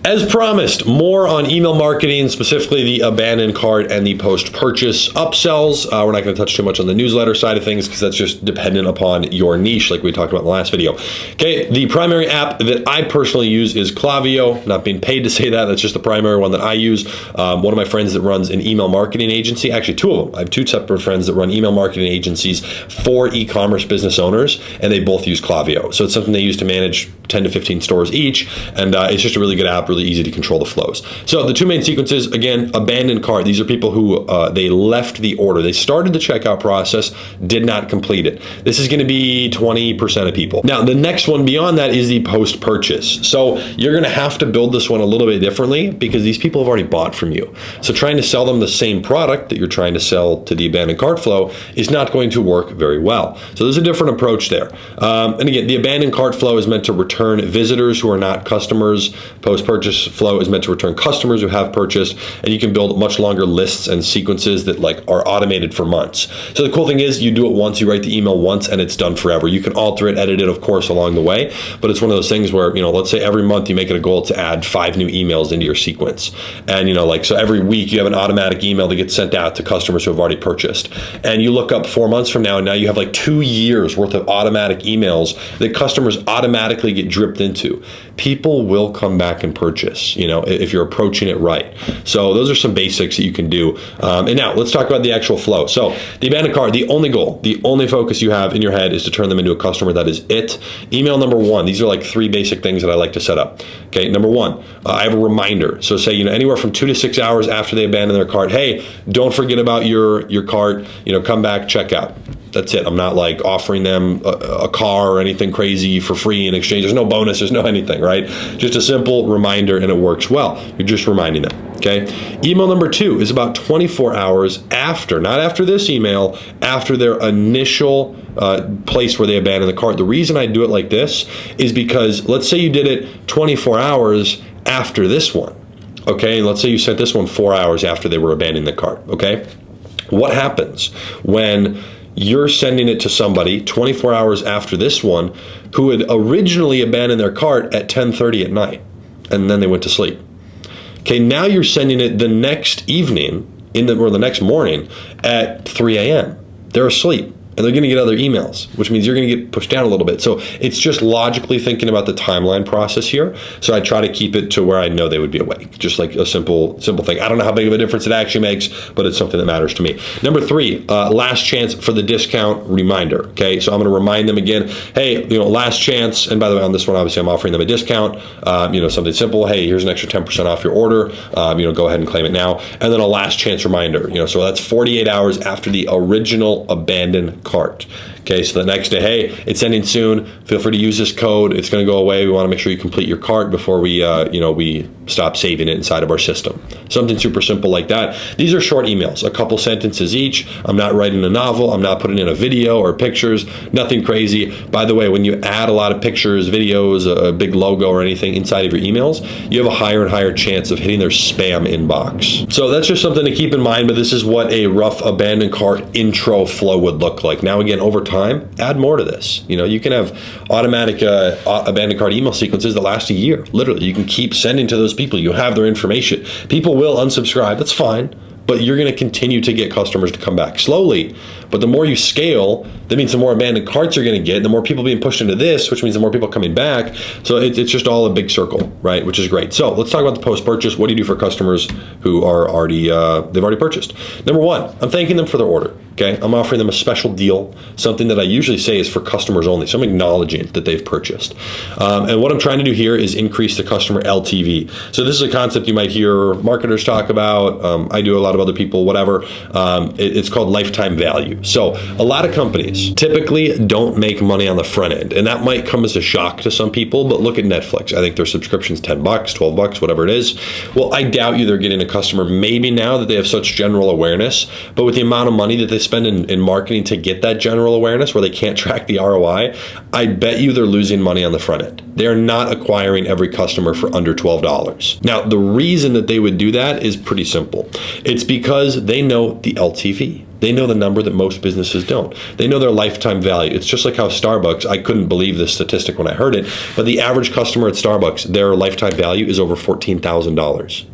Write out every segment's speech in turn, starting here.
As promised, more on email marketing, specifically the abandoned cart and the post-purchase upsells. We're not going to touch too much on the newsletter side of things because that's just dependent upon your niche, like we talked about in the last video. Okay, the primary app that I personally use is Klaviyo. Not being paid to say that, that's just the primary one that I use. One of my friends that runs an email marketing agency, actually two of them. I have two separate friends that run email marketing agencies for e-commerce business owners, and they both use Klaviyo. So it's something they use to manage 10 to 15 stores each, and it's just a really good app, really easy to control the flows. So the two main sequences, again, abandoned cart. These are people who they left the order. They started the checkout process, did not complete it. This is going to be 20% of people. Now, the next one beyond that is the post-purchase. So you're going to have to build this one a little bit differently because these people have already bought from you. So trying to sell them the same product that you're trying to sell to the abandoned cart flow is not going to work very well. So there's a different approach there. And again, the abandoned cart flow is meant to return visitors who are not customers. Post-purchase flow is meant to return customers who have purchased, and you can build much longer lists and sequences that are automated for months. So the cool thing is you do it once, you write the email once, and it's done forever. You can alter it, edit it, of course, along the way, but it's one of those things where, let's say every month you make it a goal to add 5 new emails into your sequence. And, so every week you have an automatic email that gets sent out to customers who have already purchased. And you look up 4 months from now, and now you have 2 years worth of automatic emails that customers automatically get dripped into. People will come back and purchase, if you're approaching it right. So those are some basics that you can do. And now let's talk about the actual flow. So the abandoned cart, the only goal, the only focus you have in your head is to turn them into a customer. That is it. Email number 1. These are 3 basic things that I like to set up. Okay, number 1, I have a reminder. So say, anywhere from 2 to 6 hours after they abandon their cart, hey, don't forget about your cart, come back, check out. That's it. I'm not offering them a car or anything crazy for free in exchange. There's no bonus. There's no anything, right? Just a simple reminder, and it works well. You're just reminding them, okay? Email number 2 is about 24 hours after, not after this email, after their initial place where they abandon the cart. The reason I do it like this is because let's say you did it 24 hours after this one, okay? And let's say you sent this one 4 hours after they were abandoning the cart, okay? What happens when you're sending it to somebody 24 hours after this one who had originally abandoned their cart at 10:30 at night, and then they went to sleep? Okay, now you're sending it the next evening or the next morning at 3 a.m. They're asleep, and they're going to get other emails, which means you're going to get pushed down a little bit. So it's just logically thinking about the timeline process here. So I try to keep it to where I know they would be awake, just like a simple thing. I don't know how big of a difference it actually makes, but it's something that matters to me. Number 3, last chance for the discount reminder. Okay, so I'm going to remind them again, hey, last chance. And by the way, on this one, obviously, I'm offering them a discount. Something simple. Hey, here's an extra 10% off your order. Go ahead and claim it now. And then a last chance reminder. So that's 48 hours after the original abandoned cart. Okay, so the next day, hey, it's ending soon. Feel free to use this code. It's going to go away. We want to make sure you complete your cart before we stop saving it inside of our system. Something super simple like that. These are short emails, a couple sentences each. I'm not writing a novel. I'm not putting in a video or pictures, nothing crazy. By the way, when you add a lot of pictures, videos, a big logo or anything inside of your emails, you have a higher and higher chance of hitting their spam inbox. So that's just something to keep in mind, but this is what a rough abandoned cart intro flow would look like. Now, again, over time, add more to this. You can have automatic abandoned cart email sequences that last a year. Literally, you can keep sending to those people. You have their information. People will unsubscribe. That's fine. But you're going to continue to get customers to come back slowly. But the more you scale, that means the more abandoned carts you're going to get, the more people being pushed into this, which means the more people coming back. So it's just all a big circle, right? Which is great. So let's talk about the post-purchase. What do you do for customers who are already they've already purchased? Number 1, I'm thanking them for their order. Okay, I'm offering them a special deal, something that I usually say is for customers only. So I'm acknowledging that they've purchased. And what I'm trying to do here is increase the customer LTV. So this is a concept you might hear marketers talk about. I do a lot of other people, whatever. It's called lifetime value. So a lot of companies typically don't make money on the front end, and that might come as a shock to some people, but look at Netflix. I think their subscription's $10, $12, whatever it is. Well, I doubt you they're getting a customer maybe now that they have such general awareness, but with the amount of money that they spend in marketing to get that general awareness where they can't track the ROI, I bet you they're losing money on the front end. They're not acquiring every customer for under $12. Now, the reason that they would do that is pretty simple. It's because they know the LTV. They know the number that most businesses don't. They know their lifetime value. It's just like how Starbucks, I couldn't believe this statistic when I heard it, but the average customer at Starbucks, their lifetime value is over $14,000.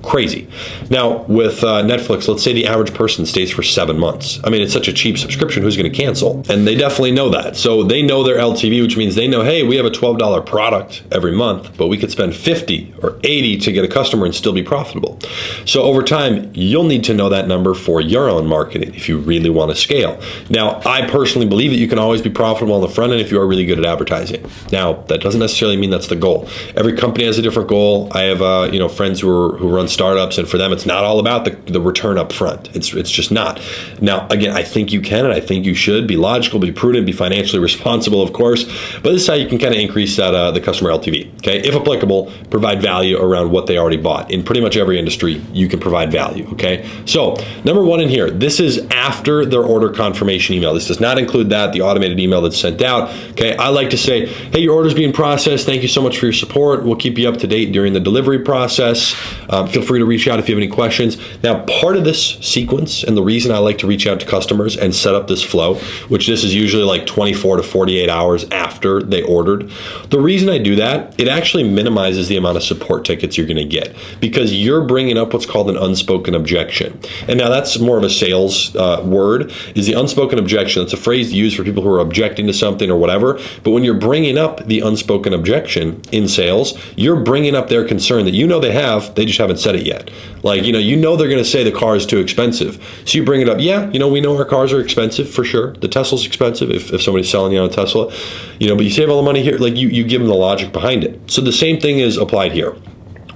Crazy. Now, with Netflix, let's say the average person stays for 7 months. I mean, it's such a cheap subscription, who's going to cancel? And they definitely know that. So they know their LTV, which means they know, hey, we have a $12 product every month, but we could spend 50 or 80 to get a customer and still be profitable. So over time, you'll need to know that number for your own marketing if you really want to scale. Now, I personally believe that you can always be profitable on the front end if you are really good at advertising. Now, that doesn't necessarily mean that's the goal. Every company has a different goal. I have friends who run startups, and for them it's not all about the return up front. It's just not. Now, again, I think you can, and I think you should be logical, be prudent, be financially responsible, of course, but this is how you can kind of increase that the customer LTV. Okay, if applicable, provide value around what they already bought. In pretty much every industry, you can provide value. Okay, so number one in here, this is after their order confirmation email. This does not include the automated email that's sent out. Okay, I like to say, hey, your order's being processed. Thank you so much for your support. We'll keep you up to date during the delivery process. Feel free to reach out if you have any questions. Now, part of this sequence, and the reason I like to reach out to customers and set up this flow, which this is usually like 24 to 48 hours after they ordered, the reason I do that, it actually minimizes the amount of support tickets you're going to get, because you're bringing up what's called an unspoken objection. And now that's more of a sales word, is the unspoken objection. It's a phrase used for people who are objecting to something or whatever. But when you're bringing up the unspoken objection in sales, you're bringing up their concern that they have, they just haven't said it yet. Like, they're going to say the car is too expensive. So you bring it up. Yeah, we know our cars are expensive for sure. The Tesla's expensive if somebody's selling you on a Tesla, but you save all the money here. Like you give them the logic behind it. So the same thing is applied here,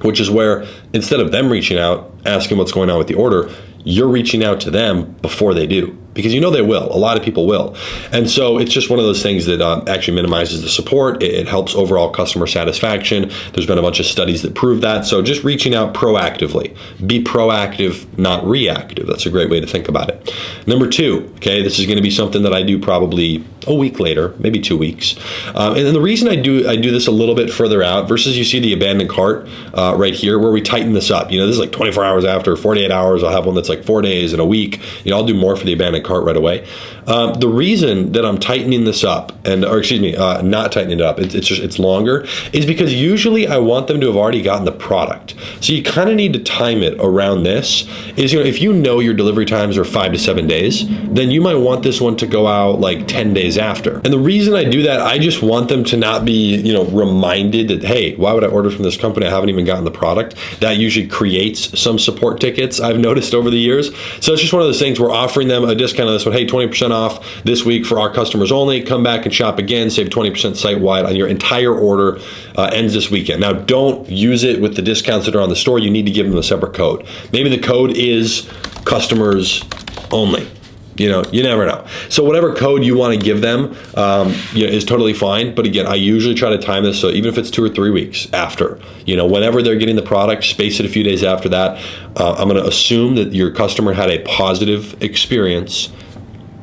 which is where instead of them reaching out, asking what's going on with the order, you're reaching out to them before they do, because they will. A lot of people will. And so it's just one of those things that actually minimizes the support. It helps overall customer satisfaction. There's been a bunch of studies that prove that. So just reaching out proactively. Be proactive, not reactive. That's a great way to think about it. Number two, okay, this is going to be something that I do probably a week later, maybe 2 weeks. And then the reason I do this a little bit further out versus you see the abandoned cart right here where we tighten this up. This is like 24 hours after, 48 hours. I'll have one that's like 4 days in a week. I'll do more for the abandoned cart right away. The reason that I'm tightening this up, not tightening it up, it's longer, is because usually I want them to have already gotten the product. So you kind of need to time it around this. Is if your delivery times are 5 to 7 days, then you might want this one to go out like 10 days after. And the reason I do that, I just want them to not be reminded that, hey, why would I order from this company? I haven't even gotten the product. That usually creates some support tickets I've noticed over the years. So it's just one of those things. We're offering them a discount on this one. Hey, 20% off this week for our customers only. Come back and shop again. Save 20% site-wide on your entire order. Ends this weekend. Now, don't use it with the discounts that are on the store. You need to give them a separate code. Maybe the code is customers only. You never know. So whatever code you want to give them is totally fine. But again, I usually try to time this so even if it's 2 or 3 weeks after, whenever they're getting the product, space it a few days after that. I'm going to assume that your customer had a positive experience.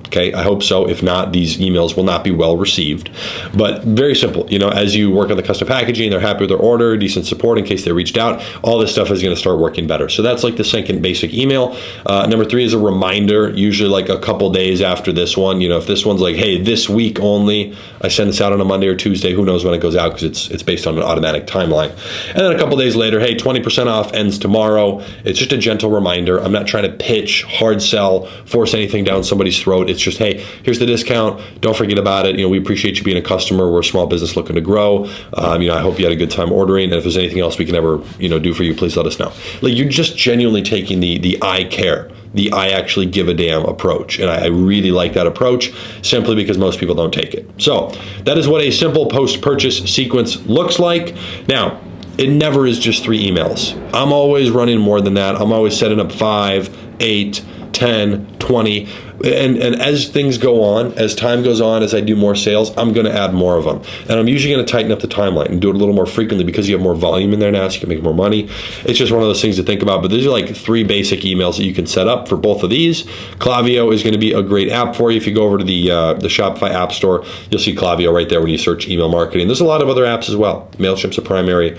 Okay, I hope so. If not, these emails will not be well received. But very simple, as you work on the custom packaging, they're happy with their order, decent support in case they reached out, all this stuff is going to start working better. So that's like the second basic email. Number 3 is a reminder, usually like a couple days after this one. If this one's like, hey, this week only, I send this out on a Monday or Tuesday, who knows when it goes out because it's based on an automatic timeline. And then a couple days later, hey, 20% off ends tomorrow. It's just a gentle reminder. I'm not trying to pitch, hard sell, force anything down somebody's throat. It's just, hey, here's the discount. Don't forget about it. We appreciate you being a customer. We're a small business looking to grow. I hope you had a good time ordering. And if there's anything else we can ever, do for you, please let us know. Like, you're just genuinely taking the I care, the I actually give a damn approach. And I really like that approach simply because most people don't take it. So that is what a simple post-purchase sequence looks like. Now, it never is just 3 emails. I'm always running more than that. I'm always setting up 5, 8, 10, 20. And as things go on, as time goes on, as I do more sales, I'm going to add more of them. And I'm usually going to tighten up the timeline and do it a little more frequently because you have more volume in there now, so you can make more money. It's just one of those things to think about. But these are like 3 basic emails that you can set up for both of these. Klaviyo is going to be a great app for you. If you go over to the Shopify App Store, you'll see Klaviyo right there when you search email marketing. There's a lot of other apps as well. MailChimp's a primary.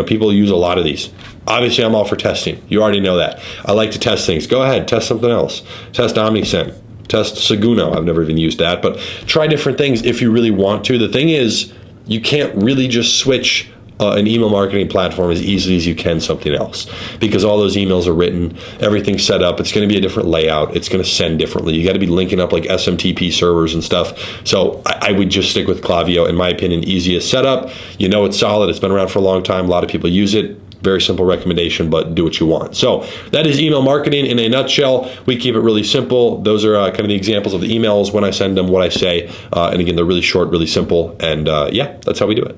People use a lot of these. Obviously, I'm all for testing. You already know that. I like to test things. Go ahead, test something else. Test OmniSend. Test Seguno. I've never even used that, but try different things if you really want to. The thing is, you can't really just switch an email marketing platform as easily as you can something else, because all those emails are written, everything's set up. It's going to be a different layout. It's going to send differently. You got to be linking up like SMTP servers and stuff. So I would just stick with Klaviyo. In my opinion, easiest setup. It's solid. It's been around for a long time. A lot of people use it. Very simple recommendation, but do what you want. So that is email marketing in a nutshell. We keep it really simple. Those are kind of the examples of the emails, when I send them, what I say. And again, they're really short, really simple. And yeah, that's how we do it.